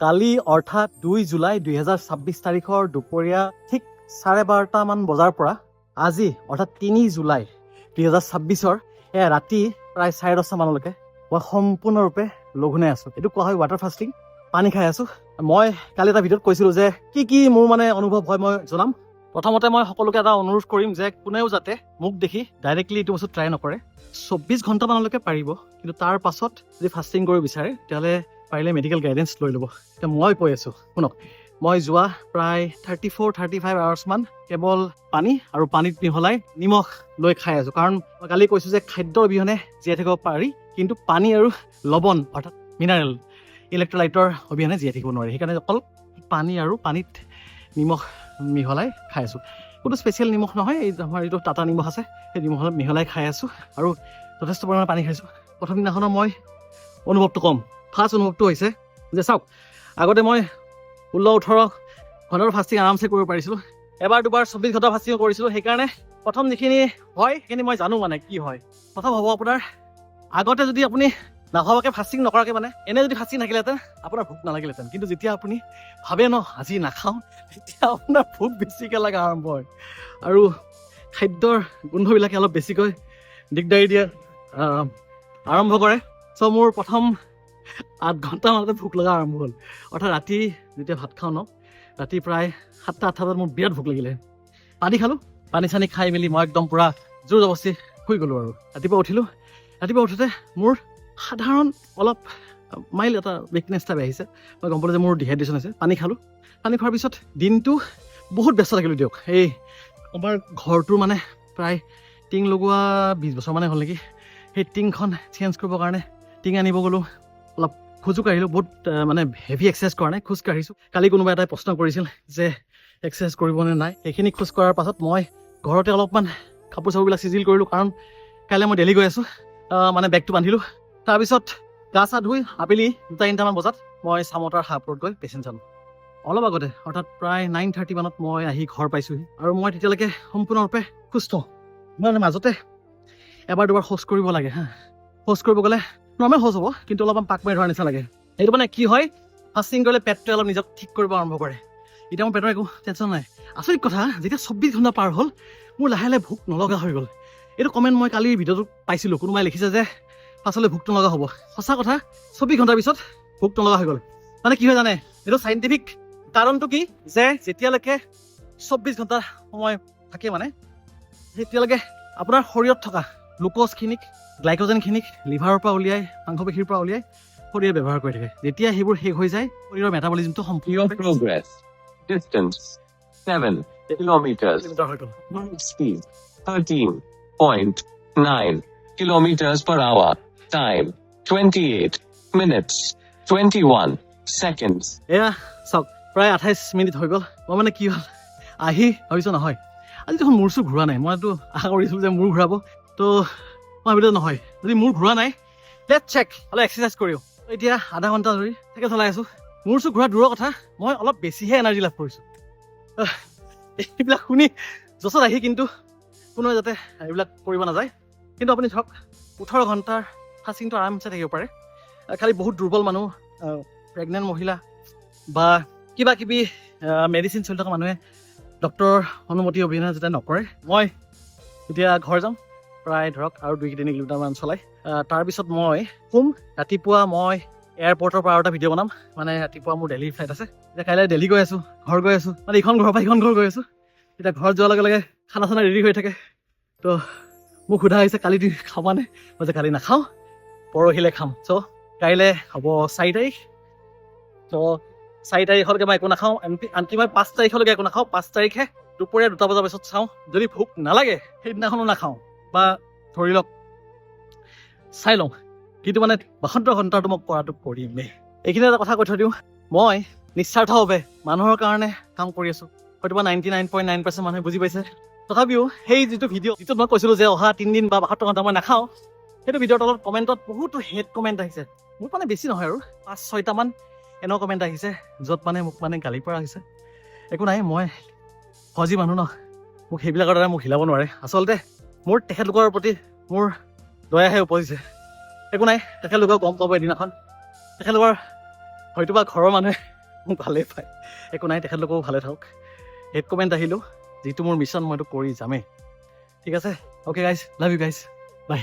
কালি অৰ্থাৎ 2 জুলাই 2026 তাৰিখৰ দুপৰীয়া ঠিক 12:30 মান বজাৰ পৰা আজি অৰ্থাৎ 3 জুলাই 2026 ৰাতি প্ৰায় 10:30 মানলৈকে মই সম্পূৰ্ণৰূপে লঘোণে আছোঁ। এইটো কোৱা হয় ৱাটাৰ ফাষ্টিং। পানী খাই আছোঁ। মই কালি এটা ভিডিঅ'ত কৈছিলোঁ যে কি মোৰ মানে অনুভৱ হয় মই জনাম। প্ৰথমতে মই সকলোকে এটা অনুৰোধ কৰিম যে কোনেও যাতে মোক দেখি ডাইৰেক্টলি এইটো বস্তু ট্ৰাই নকৰে। 24 ঘণ্টামানলৈকে পাৰিব, কিন্তু তাৰ পাছত যদি ফাষ্টিং কৰিব বিচাৰে তেতিয়াহ'লে পাৰিলে মেডিকেল গাইডেঞ্চ লৈ ল'ব। এতিয়া মই কৈ আছোঁ শুনক, মই যোৱা প্ৰায় 34-35 আৱাৰ্ছমান কেৱল পানী আৰু পানীত মিহলাই নিমখ লৈ খাই আছোঁ। কাৰণ মই কালি কৈছোঁ যে খাদ্যৰ অবিহনে জীয়াই থাকিব পাৰি, কিন্তু পানী আৰু লৱণ অৰ্থাৎ মিনাৰেল ইলেক্ট্ৰলাইটৰ অবিহনে জীয়াই থাকিব নোৱাৰি। সেইকাৰণে অকল পানী আৰু পানীত নিমখ মিহলাই খাই আছোঁ। কোনো স্পেচিয়েল নিমখ নহয়, এই আমাৰ এইটো টাটা নিমখ আছে, সেই নিমখ মিহলাই খাই আছোঁ আৰু যথেষ্ট পৰিমাণে পানী খাইছোঁ। প্ৰথম দিনাখনৰ মই অনুভৱটো কম। ফাৰ্ষ্ট অনুভৱটো হৈছে যে চাওক, আগতে মই 16-18 ঘণ্টাৰ ফাষ্টিং আৰামছে কৰিব পাৰিছিলোঁ। এবাৰ দুবাৰ 24 ঘণ্টা ফাষ্টিং কৰিছিলোঁ। সেইকাৰণে প্ৰথম যিখিনি হয় সেইখিনি মই জানো মানে কি হয়। প্ৰথম হ'ব আপোনাৰ আগতে যদি আপুনি নাভাবাকৈ ফাষ্টিং নকৰাকৈ মানে এনে যদি ফাষ্টিং থাকিলেহেঁতেন আপোনাৰ ভোক নালাগিলেহেঁতেন, কিন্তু যেতিয়া আপুনি ভাবে ন আজি নাখাওঁ, তেতিয়া আপোনাৰ ভোক বেছিকৈ লাগা আৰম্ভ হয় আৰু খাদ্যৰ গোন্ধবিলাকে অলপ বেছিকৈ দিগদাৰি দিয়ে আৰম্ভ কৰে। চ' মোৰ প্ৰথম 8 ঘণ্টামানতে ভোক লগা আৰম্ভ হ'ল। অৰ্থাৎ ৰাতি যেতিয়া ভাত খাওঁ ন, ৰাতি প্ৰায় 7-8 বজাত মোৰ বিৰাট ভোক লাগিলে। পানী খালোঁ, পানী চানী খাই মেলি মই একদম পূৰা জোৰ জবস্তি শুই গ'লোঁ আৰু ৰাতিপুৱা উঠিলোঁ। ৰাতিপুৱা উঠোঁতে মোৰ সাধাৰণ অলপ মাইল্ড এটা উইকনেছ টাইপ আহিছে। মই গম পালোঁ যে মোৰ ডিহাইড্ৰেশ্যন হৈছে। পানী খালোঁ, পানী খোৱাৰ পিছত দিনটো বহুত ব্যস্ত থাকিলোঁ দিয়ক। এই আমাৰ ঘৰটোৰ মানে প্ৰায় টিং লগোৱা 20 বছৰ মানে হ'ল নেকি। সেই টিংখন চেঞ্জ কৰিবৰ কাৰণে টিং আনিব গ'লোঁ। অলপ খোজো কাঢ়িলোঁ, বহুত মানে হেভি এক্সাৰচাইজ কৰা নাই, খোজ কাঢ়িছোঁ। কালি কোনোবা এটাই প্ৰশ্ন কৰিছিল যে এক্সাৰচাইজ কৰিবনে নাই। সেইখিনি খোজ কঢ়াৰ পাছত মই ঘৰতে অলপমান কাপোৰ চাপোৰবিলাক চিজিল কৰিলোঁ, কাৰণ কাইলৈ মই দেলহি গৈ আছোঁ। মানে বেগটো বান্ধিলোঁ। তাৰপিছত গা চা ধুই আবেলি 2-3টামান বজাত মই চামতাৰ হাফৰত গৈ পেচেণ্ট চালোঁ। অলপ আগতে অৰ্থাৎ প্ৰায় 9:30 মানত মই আহি ঘৰ পাইছোঁহি আৰু মই তেতিয়ালৈকে সম্পূৰ্ণৰূপে সুস্থ। মানে মাজতে এবাৰ দুবাৰ শৌচ কৰিব লাগে হা। শৌচ কৰিব গ'লে নৰ্মেল শৌচ হ'ব, কিন্তু অলপমান পাক মাৰি ধৰাৰ নিচিনা লাগে। সেইটো মানে কি হয়, ফাষ্টিং কৰিলে পেটটোৱে অলপ নিজক ঠিক কৰিব আৰম্ভ কৰে। এতিয়া মোৰ পেটৰ একো টেনশ্যন নাই। আচৰিত কথা, যেতিয়া 24 ঘণ্টা পাৰ হ'ল মোৰ লাহে লাহে ভোক নলগা হৈ গ'ল। এইটো কমেণ্ট মই কালিৰ ভিডিঅ'টোত পাইছিলোঁ। কোনোবাই লিখিছে যে পাছলৈ ভোক নলগা হ'ব। সঁচা কথা, 24 ঘণ্টাৰ পিছত ভোক নলগা হৈ গ'ল। মানে কি হয় জানে, এইটো চাইণ্টিফিক কাৰণটো কি যে যেতিয়ালৈকে 24 ঘণ্টা সময় থাকে মানে তেতিয়ালৈকে আপোনাৰ শৰীৰত থকা গ্লুক'জখিনিক গ্লাইক'জেনখিনিক লিভাৰৰ পৰা উলিয়াই মাংসপেশীৰ পৰা উলিয়াই শৰীৰে ব্যৱহাৰ কৰি থাকে। যেতিয়া সেইবোৰ শেষ হৈ যায় শৰীৰৰ মেটাবলিজমটো Your progress. Distance 7 kilometers. হৈ গ'ল। Speed 13.9 kilometers per hour. Time 28 minutes 21 seconds. এয়া চাওক, প্ৰায় 28 মিনিট হৈ গ'ল। মই মানে কি হ'ল, আহি ভাবিছোঁ নহয় আজি দেখোন মূৰ চুৰ ঘূৰা নাই। মইতো আশা কৰিছিলোঁ যে মূৰ ঘূৰাব, তো মই ভাবিলোঁ নহয়, যদি মূৰ ঘূৰা নাই লেটছ চেক অলপ এক্সাৰচাইজ কৰিও। এতিয়া আধা ঘণ্টা ধৰি চাইকেল চলাই আছোঁ। মূৰ চুৰ ঘূৰা দূৰৰ কথা, মই অলপ বেছিহে এনাৰ্জি লাভ কৰিছোঁ। এইবিলাক শুনি জছত আহি কিন্তু কোনোৱে যাতে এইবিলাক কৰিব নাযায়। কিন্তু আপুনি ধৰক 18 ঘণ্টাৰ ফাষ্টিংটো আৰামছে থাকিব পাৰে। খালি বহুত দুৰ্বল মানুহ, প্ৰেগনেণ্ট মহিলা বা কিবা কিবি মেডিচিন চলি থকা মানুহে ডক্টৰৰ অনুমতি অবিহনে যাতে নকৰে। মই এতিয়া ঘৰ যাম, প্ৰায় ধৰক আৰু 2-3 কিলোমিটাৰমান চলাই। তাৰপিছত মই শুম। ৰাতিপুৱা মই এয়াৰপৰ্টৰ পৰা আৰু এটা ভিডিঅ' বনাম। মানে ৰাতিপুৱা মোৰ দেলহিৰ ফ্লাইট আছে। এতিয়া কাইলৈ দেলহি গৈ আছোঁ, ঘৰ গৈ আছোঁ, মানে ইখন ঘৰৰ পৰা সিখন ঘৰ গৈ আছোঁ। এতিয়া ঘৰত যোৱাৰ লগে লগে খানা চানা ৰেডি হৈ থাকে। তো মোক সোধা হৈছে কালি তুমি খাবানে? মই যে কালি নাখাওঁ, পৰহিলৈ খাম। চ' কাইলৈ হ'ব 4 তাৰিখ। ত' 4 তাৰিখলৈকে মই একো নাখাওঁ। আনকি মই 5 তাৰিখলৈকে একো নাখাওঁ। 5 তাৰিখে দুপৰীয়া 2টা বজাৰ পিছত চাওঁ, যদি ভোক নালাগে সেইদিনাখনো নাখাওঁ, বা ধৰি লওক চাই লওঁ। কিন্তু মানে 72 ঘণ্টাটো মই কৰাটো কৰিমেই। এইখিনি এটা কথা কৈ থৈ দিওঁ, মই নিস্বাৰ্থভাৱে মানুহৰ কাৰণে কাম কৰি আছোঁ। হয়তো বা 99.9% মানুহে বুজি পাইছে। তথাপিও সেই যিটো ভিডিঅ' যিটো মই কৈছিলোঁ যে অহা 3 দিন বা 72 ঘণ্টা মই নাখাওঁ, সেইটো ভিডিঅ'ৰ তলত কমেণ্টত বহুতো হেড কমেণ্ট আহিছে। মোৰ মানে বেছি নহয় আৰু 5-6টামান এনেকুৱা কমেণ্ট আহিছে, য'ত মানে মোক মানে গালি পৰা হৈছে। একো নাই, মই সজি মানুহ ন, মোক সেইবিলাকৰ দ্বাৰা মোক হিলাব নোৱাৰে। আচলতে মোৰ তেখেতলোকৰ প্ৰতি মোৰ দয়াহে উপজিছে। একো নাই, তেখেতলোকক গম পাব এদিনাখন। তেখেতলোকৰ হয়তোবা ঘৰৰ মানুহে মোক ভালেই পায়, একো নাই, তেখেতলোকেও ভালে থাকক। হেড কমেণ্ট আহিলোঁ, যিটো মোৰ মিছন মই এইটো কৰি যামেই। ঠিক আছে, okay guys, love you guys, by.